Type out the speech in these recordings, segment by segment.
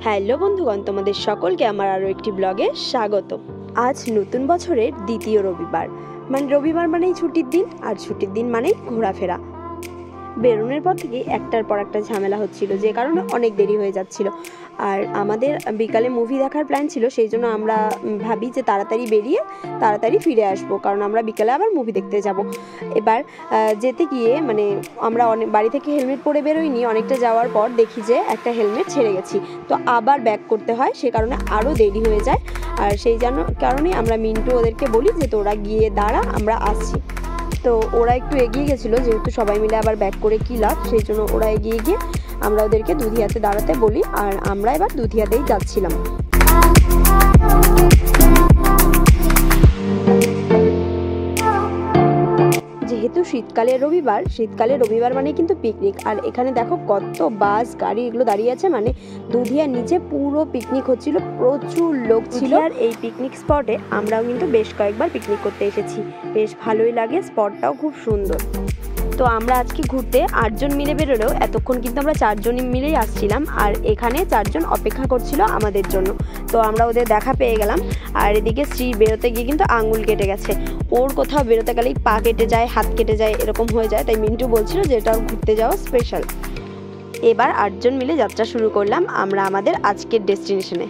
Hello বন্ধুগণ, তোমাদের সকলকে আমার আরও একটি ব্লগে স্বাগত। আজ নতুন বছরের দ্বিতীয় রবিবার, রবিবার মানেই ছুটির দিন, আর ছুটির দিন মানেই ঘোরাফেরা। বেরোনোর পর থেকে একটার পর একটা ঝামেলা হচ্ছিল, যে কারণে অনেক দেরি হয়ে যাচ্ছিল। আর আমাদের বিকালে মুভি দেখার প্ল্যান ছিল, সেই জন্য আমরা ভাবি যে তাড়াতাড়ি বেরিয়ে তাড়াতাড়ি ফিরে আসবো, কারণ আমরা বিকালে আবার মুভি দেখতে যাব। এবার যেতে গিয়ে আমরা বাড়ি থেকে হেলমেট পরে বেরোইনি, অনেকটা যাওয়ার পর দেখি যে একটা হেলমেট ছেড়ে গেছি, তো আবার ব্যাক করতে হয়, সে কারণে আরও দেরি হয়ে যায়। আর সেই কারণে আমরা মিন্টু ওদেরকে বলি যে তোরা গিয়ে দাঁড়া, আমরা আসছি। তো ওরা একটু এগিয়ে গেছিলো, যেহেতু সবাই মিলে আবার ব্যাক করে কী লাভ, সেই জন্য ওরা এগিয়ে গিয়ে আমরা ওদেরকে দুধিয়াতে দাঁড়াতে বলি, আর আমরা এবার দুধিয়াতেই যাচ্ছিলাম। যেহেতু শীতকালের রবিবার মানে কিন্তু পিকনিক। আর এখানে দেখো কত বাস গাড়ি এগুলো দাঁড়িয়ে আছে, দুধিয়ার নিচে পুরো পিকনিক হচ্ছিল, প্রচুর লোক ছিল। আর এই পিকনিক স্পটে আমরাও কিন্তু বেশ কয়েকবার পিকনিক করতে এসেছি, বেশ ভালোই লাগে, স্পটটাও খুব সুন্দর। তো আমরা আজকে ঘুরতে 8 জন মিলে বেরোলেও এতক্ষণ কিন্তু আমরা 4 জন মিলেই আসছিলাম, আর এখানে 4 জন অপেক্ষা করছিল আমাদের জন্য। তো আমরা ওদের দেখা পেয়ে গেলাম। আর এদিকে শ্রী বেরোতে গিয়ে কিন্তু আঙুল কেটে গেছে, ওর কোথাও বেরোতে গেলেই পা কেটে যায়, হাত কেটে যায়, এরকম হয়ে যায়। তাই মিন্টু বলছিল যে এটা ঘুরতে যাওয়া স্পেশাল। এবার 8 জন মিলে যাত্রা শুরু করলাম আমরা আমাদের আজকের ডেস্টিনেশনে।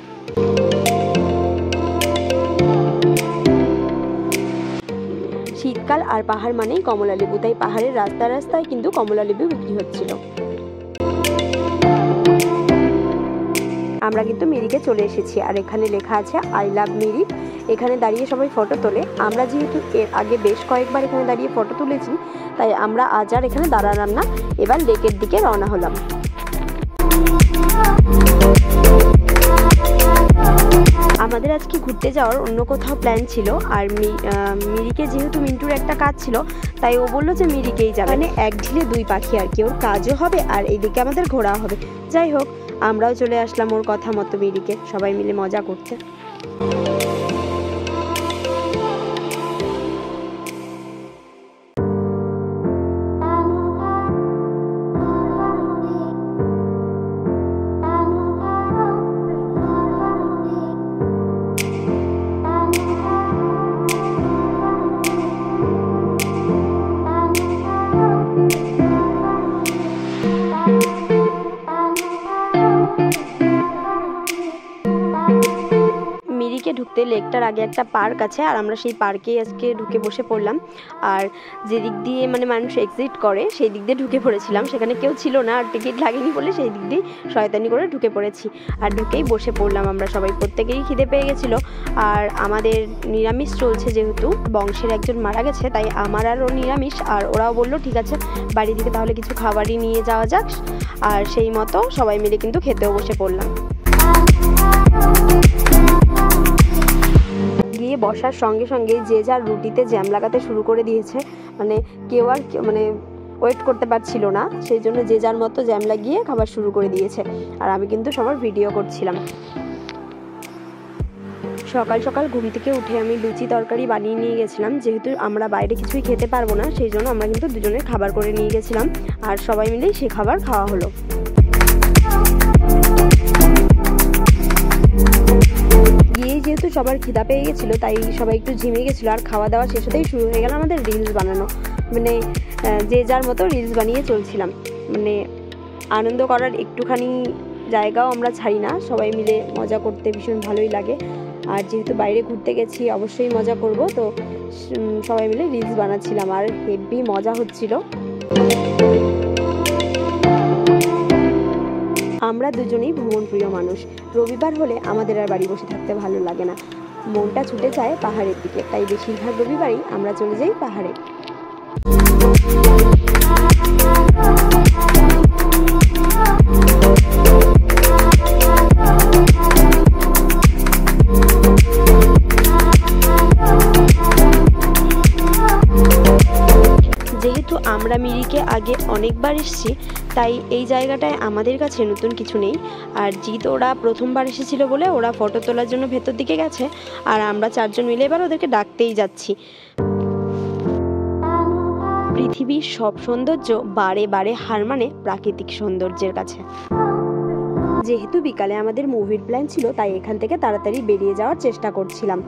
শীতকাল আর পাহাড় মানেই কমলা লেবু, তাই পাহাড়ের রাস্তায় কিন্তু কমলা লেবু বিক্রি হচ্ছিল। আমরা কিন্তু মিরিকে চলে এসেছি, আর এখানে লেখা আছে আই লাভ মিরিক। এখানে দাঁড়িয়ে সবাই ফটো তোলে। আমরা যেহেতু এর আগে বেশ কয়েকবার এখানে দাঁড়িয়ে ফটো তুলেছি, তাই আমরা আজ আর এখানে দাঁড়ালাম না, এবার লেকের দিকে রওনা হলাম। আমাদের আজকে ঘুরতে যাওয়ার অন্য কোথাও প্ল্যান ছিল, আর মিরিকে যেহেতু মিন্টুর একটা কাজ ছিল, তাই ও বললো যে মিরিকেই যাবে, এক ঢিলে 2 পাখি আর কি, ওর কাজও হবে আর এইদিকে আমাদের ঘোরাও হবে। যাই হোক, আমরাও চলে আসলাম ওর কথা মতো মিরিকে সবাই মিলে মজা করতে। ঢুকতে লেকটার আগে একটা পার্ক আছে, আর আমরা সেই পার্কেই আজকে ঢুকে বসে পড়লাম। আর যে দিক দিয়ে মানুষ এক্সিট করে সেই দিক দিয়ে ঢুকে পড়েছিলাম, সেখানে কেউ ছিল না আর টিকিট লাগেনি বলে সেই দিক দিয়ে শয়তানি করে ঢুকে পড়েছি। আর ঢুকেই বসে পড়লাম আমরা সবাই, প্রত্যেকেরই খিদে পেয়ে গেছিলো। আর আমাদের নিরামিষ চলছে, যেহেতু বংশের একজন মারা গেছে, তাই আমার আর ও নিরামিষ। আর ওরাও বললো ঠিক আছে বাড়ি থেকে তাহলে কিছু খাবারই নিয়ে যাওয়া যাক, আর সেই মতো সবাই মিলে কিন্তু খেতেও বসে পড়লাম। গিয়ে বসার সঙ্গে সঙ্গে যে যার রুটিতে জ্যাম লাগাতে শুরু করে দিয়েছে, কেউ আর ওয়েট করতে পারছিল না, সেই জন্য যে যার মতো জ্যাম লাগিয়ে খাবার শুরু করে দিয়েছে। আর আমি কিন্তু সবার ভিডিও করছিলাম। সকাল সকাল ঘুম থেকে উঠে আমি লুচি তরকারি বানিয়ে নিয়ে গেছিলাম, যেহেতু আমরা বাইরে কিছুই খেতে পারবো না, সেই জন্য আমরা কিন্তু দুজনে খাবার করে নিয়ে গেছিলাম, আর সবাই মিলেই সে খাবার খাওয়া হলো। যেহেতু সবার খিদা পেয়ে গেছিলো, তাই সবাই একটু ঝিমিয়ে গেছিলো, আর খাওয়া দাওয়া শেষ হতেই শুরু হয়ে গেল আমাদের রিলস বানানো। যে যার মতো রিলস বানিয়ে চলছিলাম। আনন্দ করার একটুখানি জায়গাও আমরা ছাড়ি না, সবাই মিলে মজা করতে ভীষণ ভালোই লাগে। আর যেহেতু বাইরে ঘুরতে গেছি অবশ্যই মজা করব, তো সবাই মিলে রিলস বানাচ্ছিলাম, আর হেভি মজা হচ্ছিল। আমরা দুজনেই ভ্রমণ প্রিয় মানুষ। রবিবার হলে আমাদের আর বাড়ি বসে থাকতে ভালো লাগে না, মনটা ছুটে যায় পাহাড়ের দিকে, তাই বেশিরভাগ রবিবারই আমরা চলে যাই পাহাড়ে। যেহেতু আমরা মিরিকে আগে অনেকবার এসেছি, তাই এই জায়গাটায় আমাদের কাছে নতুন কিছু নেই। আর জিৎ ওরা প্রথমবার এসেছিল বলে ওরা ফটো তোলার জন্য ভেতর দিকে গেছে, আর আমরা 4 জন মিলে এবার ওদেরকে ডাকতেই যাচ্ছি। পৃথিবীর সব সৌন্দর্য বারে বারে হার মানে প্রাকৃতিক সৌন্দর্যের কাছে। যেহেতু বিকালে আমাদের মুভির প্ল্যান ছিল, তাই এখান থেকে তাড়াতাড়ি বেরিয়ে যাওয়ার চেষ্টা করছিলাম,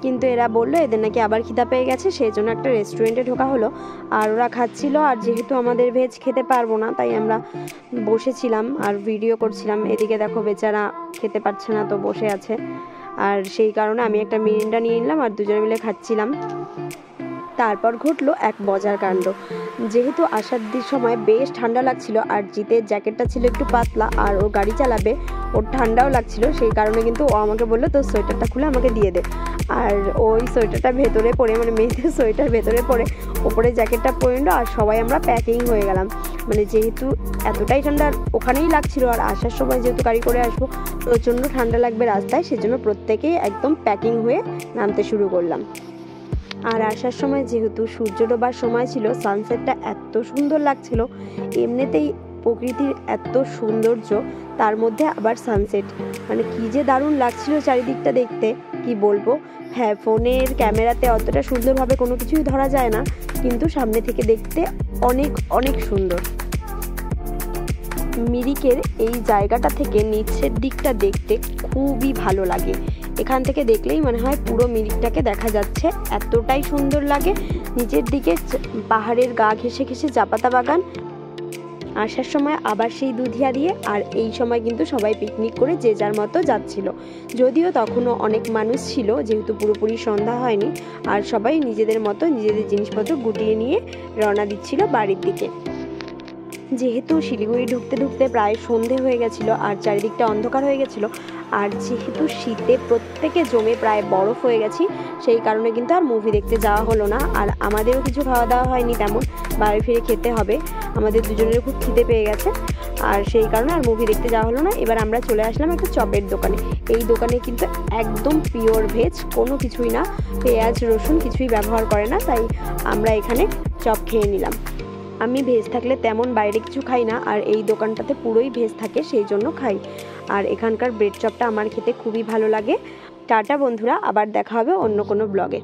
কিন্তু এরা বললো এদের নাকি আবার খিদা পেয়ে গেছে, সেই জন্য একটা রেস্টুরেন্টে ঢোকা হলো। আর ওরা খাচ্ছিল, আর যেহেতু আমাদের ভেজ খেতে পারবো না, তাই আমরা বসেছিলাম আর ভিডিও করছিলাম। এদিকে দেখো বেচারা খেতে পারছে না, তো বসে আছে। আর সেই কারণে আমি একটা মিরিন্ডা নিয়ে নিলাম আর দুজনে মিলে খাচ্ছিলাম। তারপর ঘটলো এক মজার কাণ্ড। যেহেতু আসার সময় বেশ ঠান্ডা লাগছিল, আর জিতের জ্যাকেটটা ছিল একটু পাতলা, আর ও গাড়ি চালাবে, ওর ঠান্ডাও লাগছিল, সেই কারণে কিন্তু ও আমাকে বললো তোর সোয়েটারটা খুলে আমাকে দিয়ে দে। আর ওই সোয়েটারটা ভেতরে পরে, মানে মেয়েদের সোয়েটার ভেতরে পরে ওপরে জ্যাকেটটা পরে নিল, আর সবাই আমরা প্যাকিং হয়ে গেলাম। মানে যেহেতু এতটাই ঠান্ডা ওখানেই লাগছিল, আর আসার সময় যেহেতু গাড়ি করে আসবো, প্রচণ্ড ঠান্ডা লাগবে রাস্তায়, সেজন্য প্রত্যেকেই একদম প্যাকিং হয়ে নামতে শুরু করলাম। আর আসার সময় যেহেতু সূর্য ডোবার সময় ছিল, সানসেটটা এত সুন্দর লাগছিল। এমনিতেই প্রকৃতির এত সৌন্দর্য, তার মধ্যে আবার সানসেট, মানে কী যে দারুণ লাগছিল চারিদিকটা দেখতে, কি বলবো। হ্যাঁ, ফোনের ক্যামেরাতে অতটা সুন্দরভাবে কোনো কিছুই ধরা যায় না, কিন্তু সামনে থেকে দেখতে অনেক অনেক সুন্দর। মিরিকের এই জায়গাটা থেকে নিচের দিকটা দেখতে খুবই ভালো লাগে। এখান থেকে দেখলেই মনে হয় পুরো মিরিকটাকে দেখা যাচ্ছে, এতটাই সুন্দর লাগে। নিচের দিকে পাহাড়ের গা ঘেঁষে ঘেঁষে চা পাতা বাগান, আসার সময় আবার সেই দুধিয়া দিয়ে। আর এই সময় কিন্তু সবাই পিকনিক করে যে যার মতো যাচ্ছিল, যদিও তখনও অনেক মানুষ ছিল, যেহেতু পুরোপুরি সন্ধ্যা হয়নি, আর সবাই নিজেদের মতো নিজেদের জিনিসপত্র গুটিয়ে নিয়ে রওনা দিচ্ছিল বাড়ির দিকে। যেহেতু শিলিগুড়ি ঢুকতে ঢুকতে প্রায় সন্ধে হয়ে গেছিলো, আর চারিদিকটা অন্ধকার হয়ে গেছিলো, আর যেহেতু শীতে প্রত্যেকে জমে প্রায় বরফ হয়ে গেছি, সেই কারণে কিন্তু আর মুভি দেখতে যাওয়া হলো না। আর আমাদেরও কিছু খাওয়া দাওয়া হয়নি তেমন, বাড়ি ফিরে খেতে হবে, আমাদের দুজনের খুব খিদে পেয়ে গেছে, আর সেই কারণে আর মুভি দেখতে যাওয়া হলো না। এবার আমরা চলে আসলাম একটা চপের দোকানে। এই দোকানে কিন্তু একদম পিওর ভেজ, কোনো কিছুই না, পেঁয়াজ রসুন কিছুই ব্যবহার করে না, তাই আমরা এখানে চপ খেয়ে নিলাম। আমি ভেজ থাকলে তেমন বাইরে কিছু খাই না, আর এই দোকানটাতে পুরোই ভেজ থাকে, সেই জন্য খাই। আর এখানকার ব্রেড চপটা আমার খেতে খুবই ভালো লাগে। টাটা বন্ধুরা, আবার দেখা হবে অন্য কোনো ব্লগে।